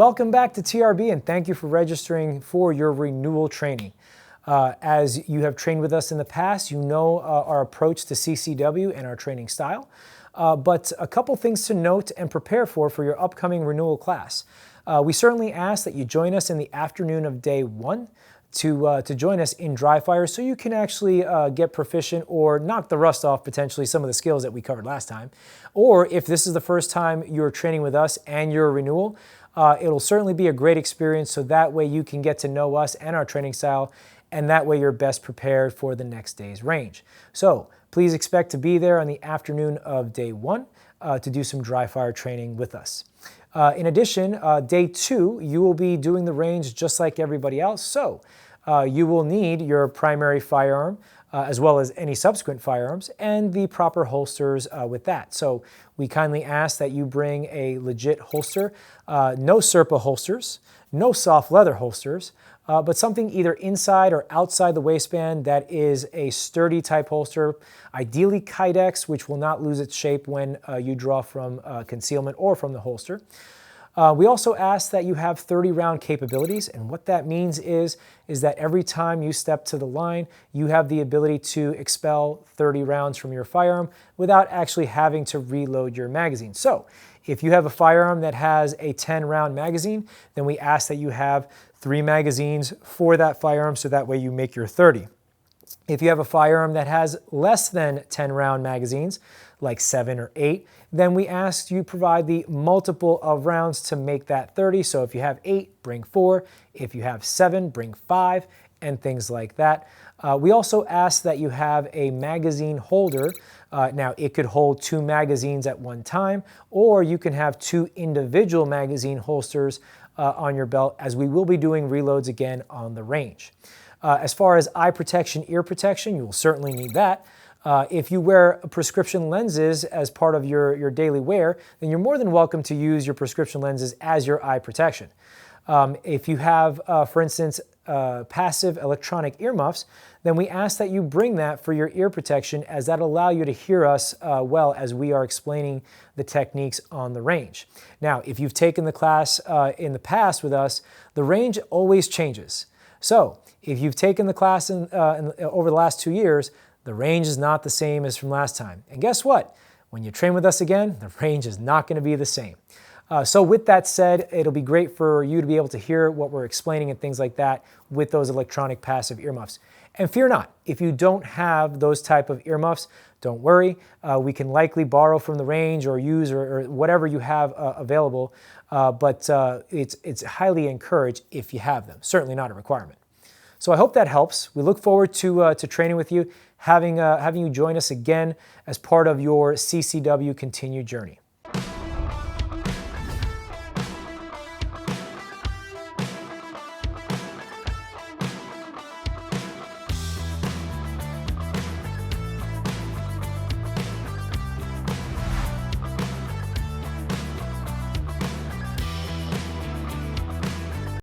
Welcome back to TRB and thank you for registering for your renewal training. As you have trained with us in the past, you know our approach to CCW and our training style. But a couple things to note and prepare for your upcoming renewal class. We certainly ask that you join us in the afternoon of day one to join us in dry fire so you can actually get proficient or knock the rust off potentially some of the skills that we covered last time. Or if this is the first time you're training with us and you're a renewal, it'll certainly be a great experience so that way you can get to know us and our training style, and that way you're best prepared for the next day's range. So please expect to be there on the afternoon of day one to do some dry fire training with us. In addition, day two, you will be doing the range just like everybody else. So you will need your primary firearm as well as any subsequent firearms and the proper holsters with that. So we kindly ask that you bring a legit holster, no Serpa holsters, no soft leather holsters, but something either inside or outside the waistband that is a sturdy type holster, ideally Kydex, which will not lose its shape when you draw from concealment or from the holster. We also ask that you have 30-round capabilities, and what that means is that every time you step to the line, you have the ability to expel 30 rounds from your firearm without actually having to reload your magazine. So if you have a firearm that has a 10-round magazine, then we ask that you have 3 magazines for that firearm so that way you make your 30. If you have a firearm that has less than 10-round magazines, like 7 or 8, then we ask you provide the multiple of rounds to make that 30. So if you have 8, bring 4. If you have 7, bring 5, and things like that. We also ask that you have a magazine holder. Now, it could hold 2 magazines at one time, or you can have 2 individual magazine holsters on your belt, as we will be doing reloads again on the range. As far as eye protection, ear protection, you will certainly need that. If you wear prescription lenses as part of your daily wear, then you're more than welcome to use your prescription lenses as your eye protection. If you have, for instance, passive electronic earmuffs, then we ask that you bring that for your ear protection, as that'll allow you to hear us well as we are explaining the techniques on the range. Now, if you've taken the class in the past with us, the range always changes. So if you've taken the class over the last 2 years, the range is not the same as from last time. And guess what? When you train with us again, the range is not going to be the same. So with that said, it'll be great for you to be able to hear what we're explaining and things like that with those electronic passive earmuffs. And fear not, if you don't have those type of earmuffs, don't worry. We can likely borrow from the range or use or whatever you have available, but it's highly encouraged if you have them. Certainly not a requirement. So I hope that helps. We look forward to training with you, having you join us again as part of your CCW continued journey.